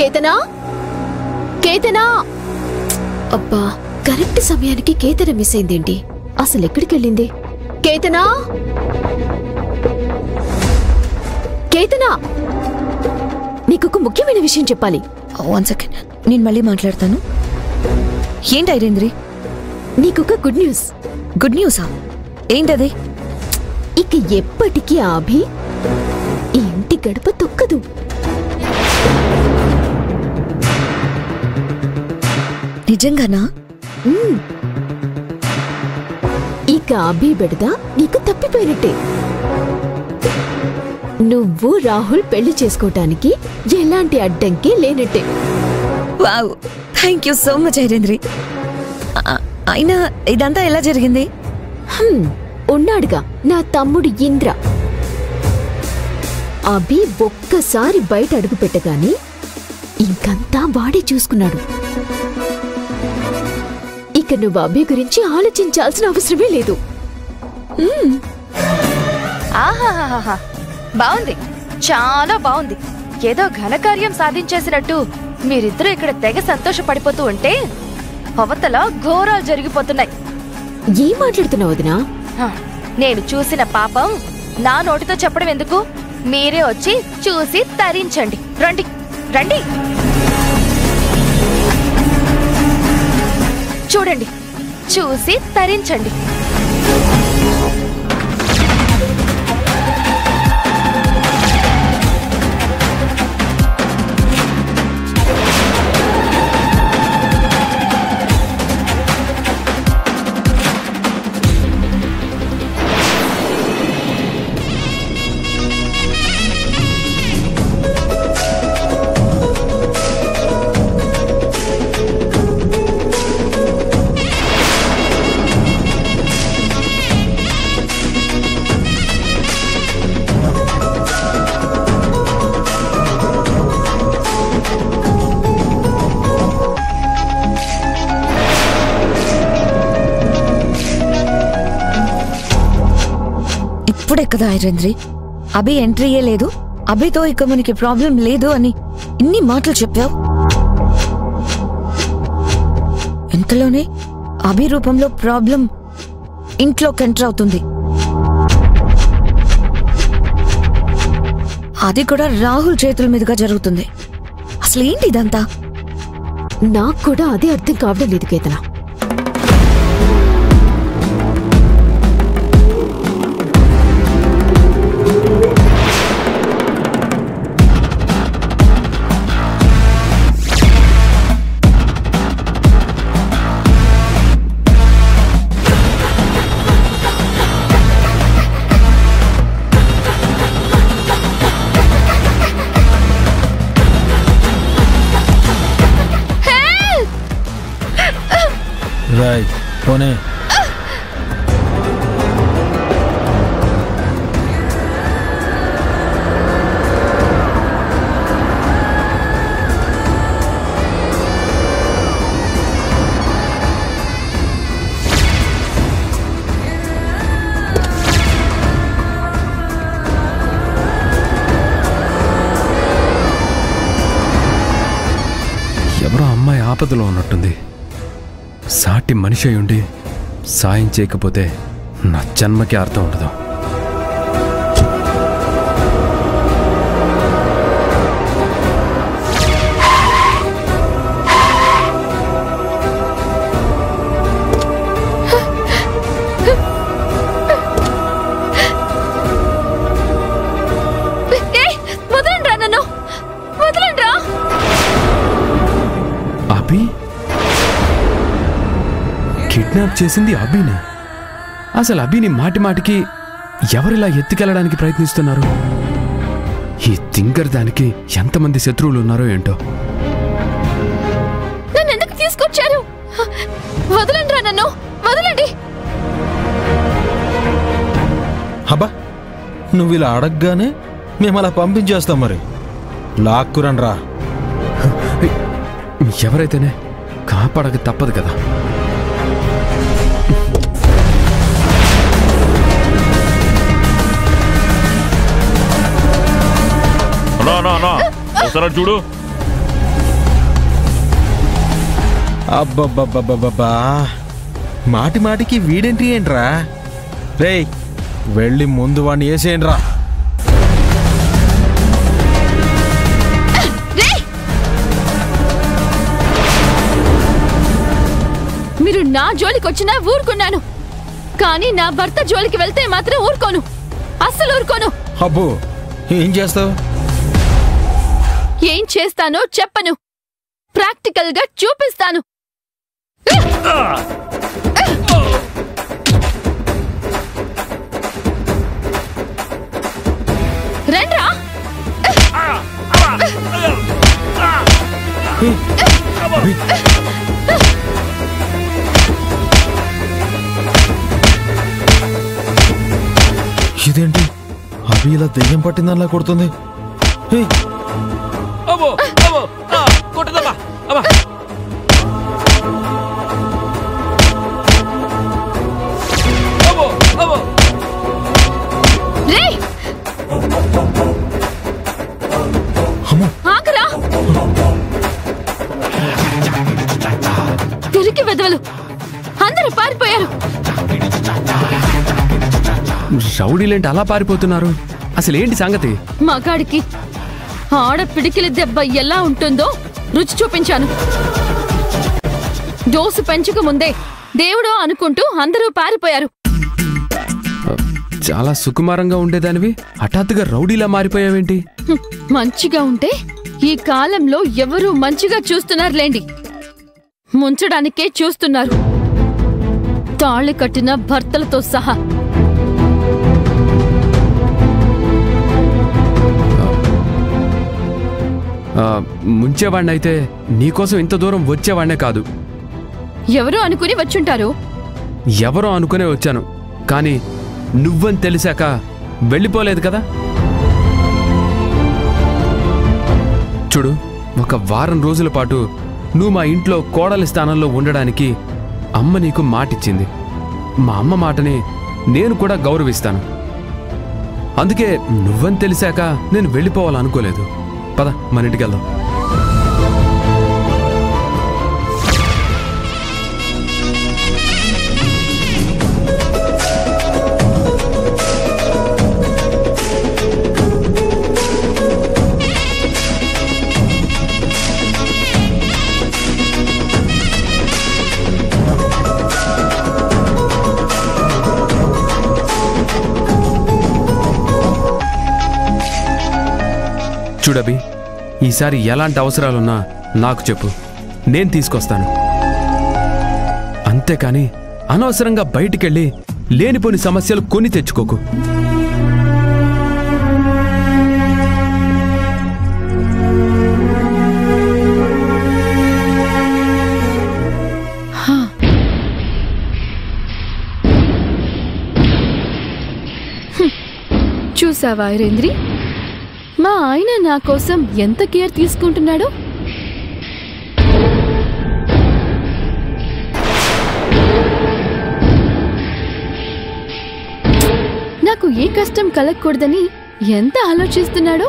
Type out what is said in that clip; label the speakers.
Speaker 1: కేతనా కేతనా అబ్బా కరెక్ట్ సమయానికి కేతన మిస్ అయిందేంటి అసలు ఎక్కడికి వెళ్ళింది కేతనా కేతనా నీకొక ముఖ్యమైన విషయం చెప్పాలి
Speaker 2: 1 సెకండ్ నేను మళ్ళీ మాట్లాడతాను ఏంటి ఐరేంద్రి
Speaker 1: నీకొక గుడ్ న్యూస్
Speaker 2: గుడ్ న్యూసా ఏంటది
Speaker 1: ఇక ఎప్పటికీ అభి ఈ ఇంటి గడప తొక్కదు
Speaker 2: నిజంగానా
Speaker 1: ఇక అభి బెడద నీకు తప్పిపోయినట్టే నువ్వు రాహుల్ పెళ్లి చేసుకోవటానికి ఎలాంటి అడ్డంకి లేనట్టే
Speaker 2: wow thank you so much ఐరేంద్రి అయినా ఇదంతా ఎలా జరిగింది
Speaker 1: ఉన్నాడుగా నా తమ్ముడు ఇంద్ర అభి ఒక్కసారి బయట అడుగు పెట్టగానే ఇంకంతా వాడే చూసుకున్నాడు ఇక నువ్వు అభి గురించి ఆలోచించాల్సిన అవసరమే లేదు
Speaker 3: ఆహాహాహా బాగుంది చాలా బాగుంది ఏదో ఘనకార్యం సాధించేసినట్టు మీరిద్దరూ ఇక్కడ తెగ సంతోషపడిపోతూ ఉంటే అవతల ఘోరాలు జరిగిపోతున్నాయి
Speaker 1: ఏం మాట్లాడుతున్నావు వదినా
Speaker 3: నేను చూసిన పాపం నా నోటితో చెప్పడం ఎందుకు మీరే వచ్చి చూసి తరించండి రండి రండి చూడండి చూసి తరించండి
Speaker 2: ఇప్పుడే కదా ఐరేంద్రి అభి ఎంట్రీయే లేదు అభితో ఇక మనకి ప్రాబ్లం లేదు అని ఇన్ని మాటలు చెప్పావు ఇంతలోనే అభి రూపంలో ప్రాబ్లం ఇంట్లోకి ఎంటర్ అవుతుంది అది కూడా రాహుల్ చేతుల మీదుగా జరుగుతుంది అసలు ఏంటి ఇదంతా
Speaker 1: నాకు కూడా అదే అర్థం కావడం లేదు కేతన
Speaker 4: రాయ్ పోనే ఎవరో అమ్మాయి ఆపదలో ఉన్నట్టుంది సాటి మనిషి అయ్యుండి సాయం చేయకపోతే నా జన్మకి అర్థం ఉండదు అభి కిడ్నాప్ చేసింది అభిని అసలు అభిని మాటి మాటికి ఎవరిలా ఎత్తుకెళ్ళడానికి ప్రయత్నిస్తున్నారు ఈ తింగర్ దానికి ఎంతమంది శత్రువులు ఉన్నారో ఏంటో
Speaker 3: నన్ను ఎందుకు తీసుకొచ్చారు వదలండి రా నన్ను వదలండి
Speaker 5: హబా నువ్వు ఇలా అడగగానే మేము అలా పంపించేస్తాం మరి లాక్కురన్ రా
Speaker 4: ఎవరైతేనే కాపాడక తప్పదు కదా
Speaker 6: ఒకసారి చూడు
Speaker 5: అబ్బబ్బబ్బబ్బబ్బా, మాటి మాటికి వీడెంట్రీ ఏంట్రా? రేయ్, వెళ్ళి ముందు వాడిని వేసేయండిరా.
Speaker 3: మీరు నా జోలికి వచ్చినా ఊరుకున్నాను, కానీ నా భర్త జోలికి వెళ్తే మాత్రం ఊరుకోను, అస్సలు ఊరుకోను.
Speaker 5: అబ్బో, ఏం చేస్తావు?
Speaker 3: ఏం చేస్తానో చెప్పను, ప్రాక్టికల్ గా చూపిస్తాను. రండ్రా.
Speaker 5: ఇదేంటి, అభి ఇలా దెయ్యం పట్టిందనిలా కొడుతుంది?
Speaker 3: ఆగరా, తిరిగి వెదవలు అందరూ పారిపోయారు.
Speaker 4: రౌడీలేంటి అలా పారిపోతున్నారు? అసలేంటి సంగతి?
Speaker 3: మగాడికి ఆడ పిడికిలి దెబ్బ ఎలా ఉంటుందో రుచి చూపించాను. డోసు పెంచక ముందే దేవుడో అనుకుంటూ అందరూ పారిపోయారు.
Speaker 4: చాలా సుకుమారంగా ఉండేదానివి హఠాత్తుగా రౌడీలా మారిపోయావేంటి?
Speaker 3: మంచిగా ఉంటే ఈ కాలంలో ఎవరూ మంచిగా చూస్తున్నారులేండి, ముంచడానికే చూస్తున్నారు, తాళి కట్టిన భర్తలతో సహా.
Speaker 4: ముంచేవాణ్ణైతే నీకోసం ఇంత దూరం వచ్చేవాణ్ణే కాదు.
Speaker 3: ఎవరో అనుకుని వచ్చుంటారు.
Speaker 4: ఎవరో అనుకునే వచ్చాను, కానీ నువ్వని తెలిసాక వెళ్ళిపోలేదు కదా. చూడు, ఒక వారం రోజుల పాటు నువ్వు మా ఇంట్లో కోడలి స్థానంలో ఉండడానికి అమ్మ నీకు మాటిచ్చింది. మా అమ్మ మాటని నేను కూడా గౌరవిస్తాను. అందుకే నువ్వని తెలిసాక నేను వెళ్ళిపోవాలనుకోలేదు. పద, మన ఇంటికి వెళ్దాం. చూడబి, ఈసారి ఎలాంటి అవసరాలున్నా నాకు చెప్పు, నేను తీసుకొస్తాను. అంతేకాని అనవసరంగా బయటికెళ్ళి లేనిపోని సమస్యలు కొని తెచ్చుకోకు.
Speaker 3: చూసావా ఐరేంద్రి, మా ఆయన నా కోసం ఎంత కేర్ తీసుకుంటున్నాడు. నాకు ఏ కష్టం కలగకూడదని ఎంత ఆలోచిస్తున్నాడో.